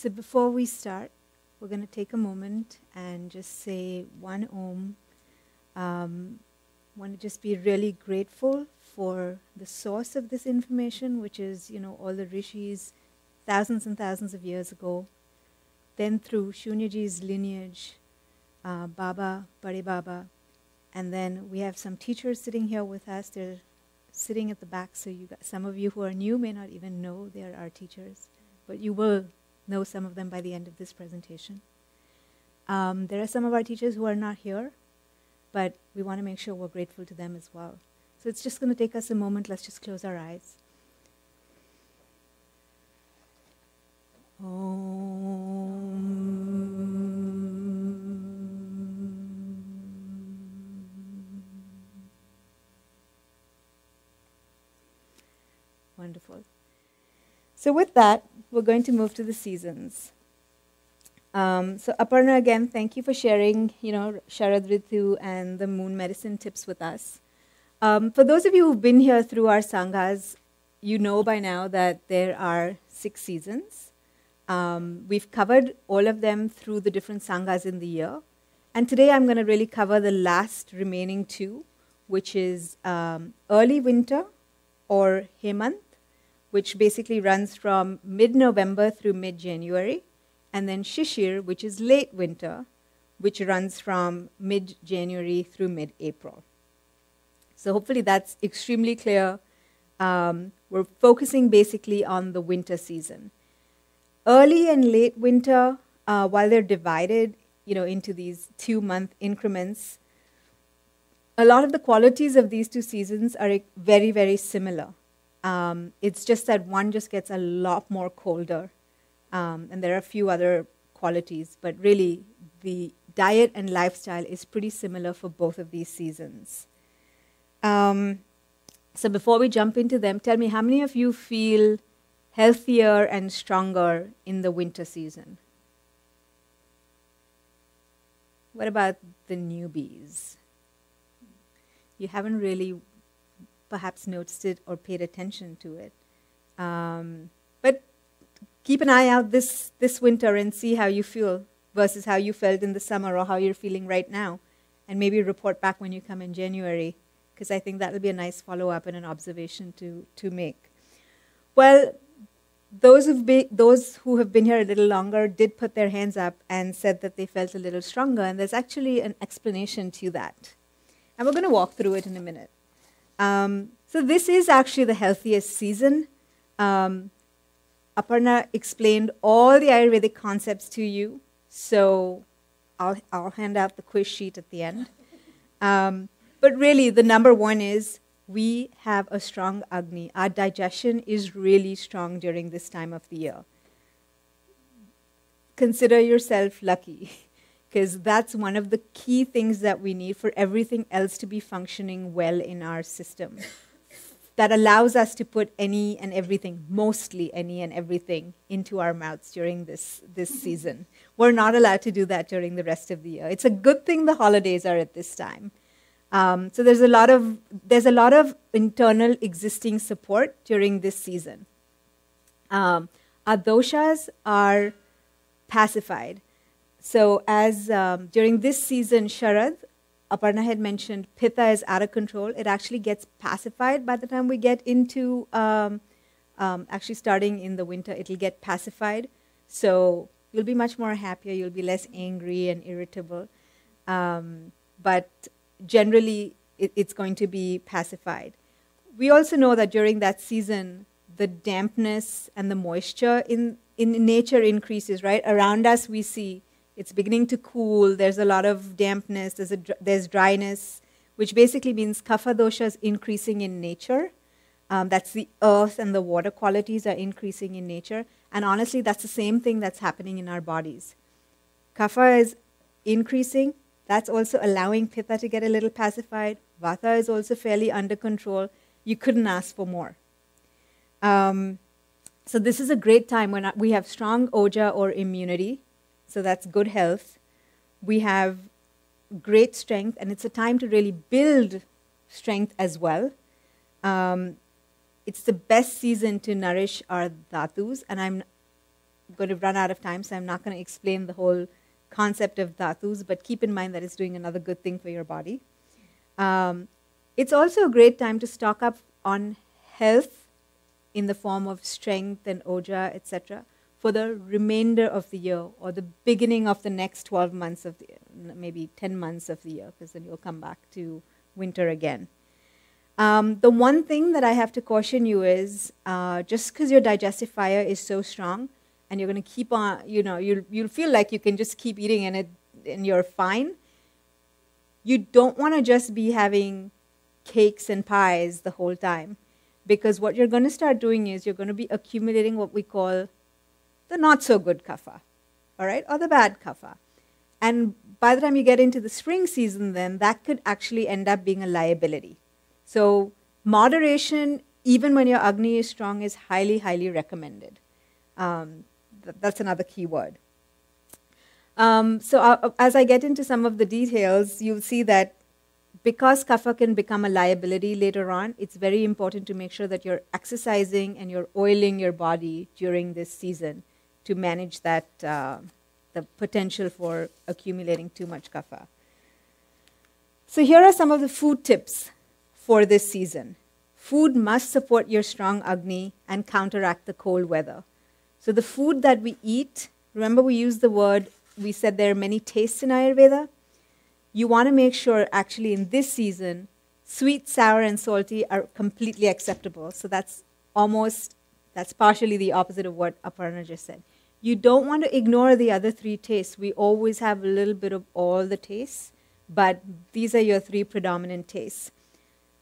So before we start, we're going to take a moment and just say one Om. Want to just be really grateful for the source of this information, which is, all the rishis thousands and thousands of years ago. Then through Shunyaji's lineage, Baba, Bade Baba, and then we have some teachers sitting here with us. They're sitting at the back, so some of you who are new may not even know they are our teachers, but you will know some of them by the end of this presentation. There are some of our teachers who are not here, but we want to make sure we're grateful to them as well. So it's just going to take us a moment. Let's just close our eyes. Wonderful. So with that, we're going to move to the seasons. So Aparna, again, thank you for sharing, Sharad Ritu and the moon medicine tips with us. For those of you who've been here through our sanghas, you know by now that there are 6 seasons. We've covered all of them through the different sanghas in the year. And today I'm going to really cover the last remaining 2, which is early winter or Hemant, which basically runs from mid-November through mid-January, and then Shishir, which is late winter, which runs from mid-January through mid-April. So hopefully that's extremely clear. We're focusing basically on the winter season. Early and late winter, while they're divided, into these 2-month increments, a lot of the qualities of these 2 seasons are very, very similar. It's just that one just gets a lot more colder. And there are a few other qualities, but really the diet and lifestyle is pretty similar for both of these seasons. So before we jump into them, tell me, how many of you feel healthier and stronger in the winter season? What about the newbies? You haven't really perhaps noticed it or paid attention to it. But keep an eye out this winter and see how you feel versus how you felt in the summer or how you're feeling right now. And maybe report back when you come in January, because I think that will be a nice follow-up and an observation to make. Well, those who have been here a little longer did put their hands up and said that they felt a little stronger, and there's actually an explanation to that. And we're going to walk through it in a minute. So this is actually the healthiest season. Aparna explained all the Ayurvedic concepts to you, so I'll hand out the quiz sheet at the end. But really, the number one is we have a strong Agni. Our digestion is really strong during this time of the year. Consider yourself lucky, because that's one of the key things that we need for everything else to be functioning well in our system. That allows us to put any and everything, mostly any and everything, into our mouths during this season. We're not allowed to do that during the rest of the year. It's a good thing the holidays are at this time. So there's a lot of internal existing support during this season. Our doshas are pacified. So as during this season, Sharad, Aparna had mentioned Pitta is out of control. It actually gets pacified by the time we get into, actually starting in the winter, it'll get pacified. So you'll be much more happier, you'll be less angry and irritable. But generally, it's going to be pacified. We also know that during that season, the dampness and the moisture in nature increases, right? Around us, we see it's beginning to cool. There's a lot of dampness. There's dryness, which basically means kapha dosha is increasing in nature. That's the earth and the water qualities are increasing in nature. And honestly, that's the same thing that's happening in our bodies. Kapha is increasing. That's also allowing pitta to get a little pacified. Vata is also fairly under control. You couldn't ask for more. So this is a great time when we have strong oja or immunity. So that's good health. We have great strength, and it's a time to really build strength as well. It's the best season to nourish our dhatus, and going to run out of time, so I'm not going to explain the whole concept of dhatus, but keep in mind that it's doing another good thing for your body. It's also a great time to stock up on health in the form of strength and oja, etc., for the remainder of the year or the beginning of the next 12 months of the year, maybe 10 months of the year, because then you'll come back to winter again. The one thing that I have to caution you is just because your digestive fire is so strong and you're going to keep on, you'll feel like you can just keep eating and you're fine. You don't want to just be having cakes and pies the whole time, because what you're going to start doing is you're going to be accumulating what we call the not so good kapha, all right, or the bad kapha. And by the time you get into the spring season, then that could actually end up being a liability. So moderation, even when your Agni is strong, is highly, highly recommended. That's another key word. As I get into some of the details, you'll see that because kapha can become a liability later on, it's very important to make sure that you're exercising and you're oiling your body during this season to manage that, the potential for accumulating too much kapha. So here are some of the food tips for this season. Food must support your strong Agni and counteract the cold weather. So the food that we eat, remember we used the word, we said there are many tastes in Ayurveda. You want to make sure actually in this season, sweet, sour, and salty are completely acceptable. So that's partially the opposite of what Aparna just said. You don't want to ignore the other three tastes. We always have a little bit of all the tastes, but these are your three predominant tastes.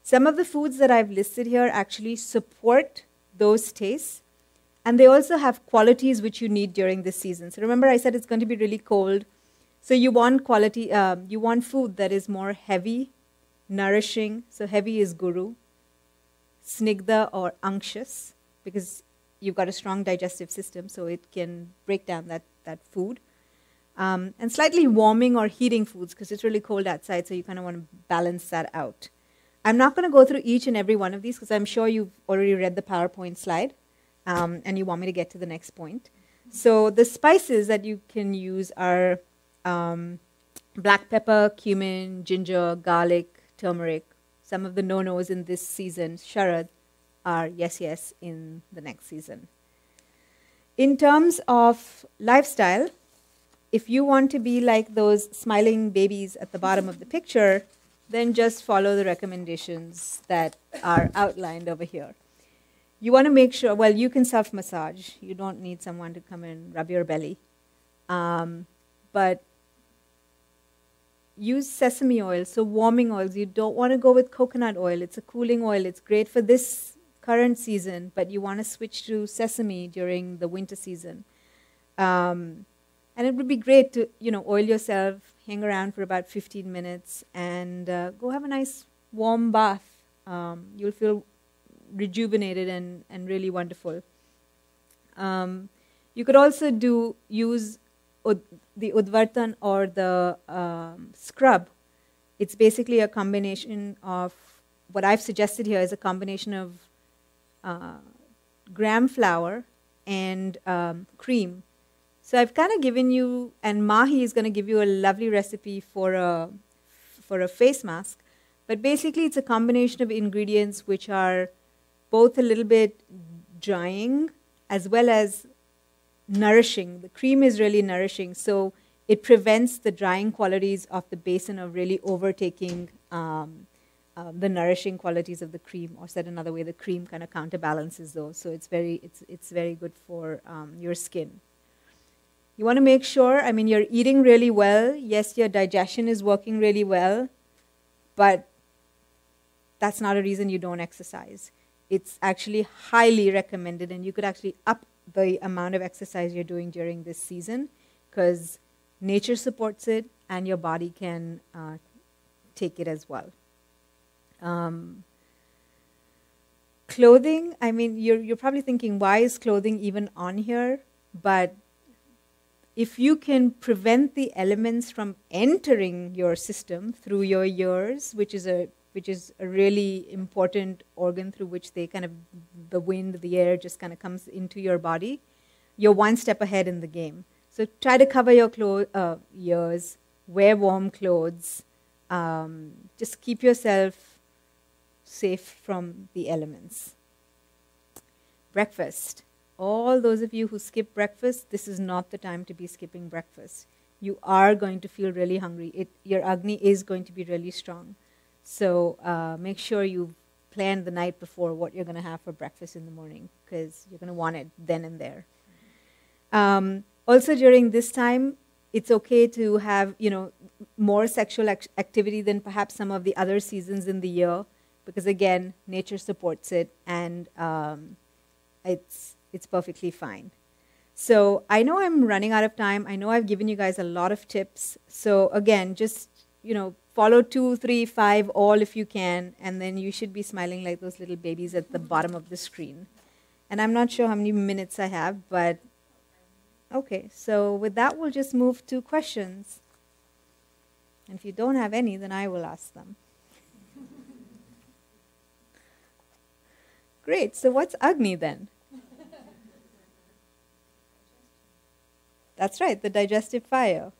Some of the foods that I've listed here actually support those tastes, and they also have qualities which you need during this season. So remember I said it's going to be really cold. So you want you want food that is more heavy, nourishing. So heavy is guru, snigdha or anxious, because you've got a strong digestive system, so it can break down that food. And slightly warming or heating foods, because it's really cold outside, so you kind of want to balance that out. I'm not going to go through each and every one of these, because I'm sure you've already read the PowerPoint slide, and you want me to get to the next point. So the spices that you can use are black pepper, cumin, ginger, garlic, turmeric. Some of the no-nos in this season, Sharad, are yes in the next season. In terms of lifestyle, if you want to be like those smiling babies at the bottom of the picture, then just follow the recommendations that are outlined over here. You want to make sure, well, you can self-massage. You don't need someone to come and rub your belly. But use sesame oil, so warming oils. You don't want to go with coconut oil. It's a cooling oil. It's great for this current season, but you want to switch to sesame during the winter season. And it would be great to, oil yourself, hang around for about 15 minutes, and go have a nice warm bath. You'll feel rejuvenated and really wonderful. You could also use the Udvartan or the scrub. It's basically a combination of, what I've suggested here is a combination of gram flour and cream. So I've kind of given you, and Mahi is going to give you a lovely recipe for a face mask. But basically it's a combination of ingredients which are both a little bit drying as well as nourishing. The cream is really nourishing, so it prevents the drying qualities of the basin of really overtaking the nourishing qualities of the cream, or said another way, the cream kind of counterbalances those. So it's very good for your skin. You want to make sure, you're eating really well. Yes, your digestion is working really well, but that's not a reason you don't exercise. It's actually highly recommended, and you could actually up the amount of exercise you're doing during this season, because nature supports it and your body can take it as well. Clothing, you're probably thinking, why is clothing even on here? But if you can prevent the elements from entering your system through your ears, which is a really important organ through which the wind, the air just kind of comes into your body. you're one step ahead in the game. So try to cover your ears, wear warm clothes, just keep yourself safe from the elements. Breakfast. All those of you who skip breakfast, this is not the time to be skipping breakfast. You are going to feel really hungry. Your Agni is going to be really strong. So make sure you plan the night before what you're going to have for breakfast in the morning, because you're going to want it then and there. Also during this time, it's okay to have, more sexual activity than perhaps some of the other seasons in the year, because again, nature supports it, and it's perfectly fine. So I know I'm running out of time. I know I've given you guys a lot of tips. So again, just, follow 2, 3, 5, all if you can, and then you should be smiling like those little babies at the bottom of the screen. And I'm not sure how many minutes I have, but okay. So with that, we'll just move to questions. And if you don't have any, then I will ask them. Great. So what's Agni then? That's right, the digestive fire.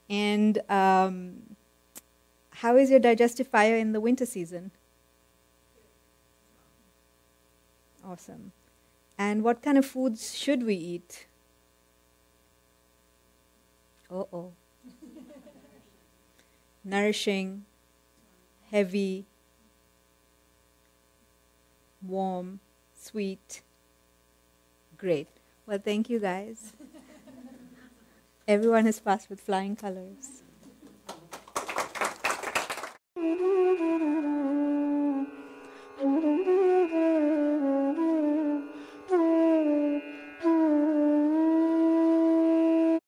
And how is your digestive fire in the winter season? Awesome. And what kind of foods should we eat? Uh-oh. Nourishing, heavy, warm, sweet. Great. Well, thank you guys. Everyone has passed with flying colors.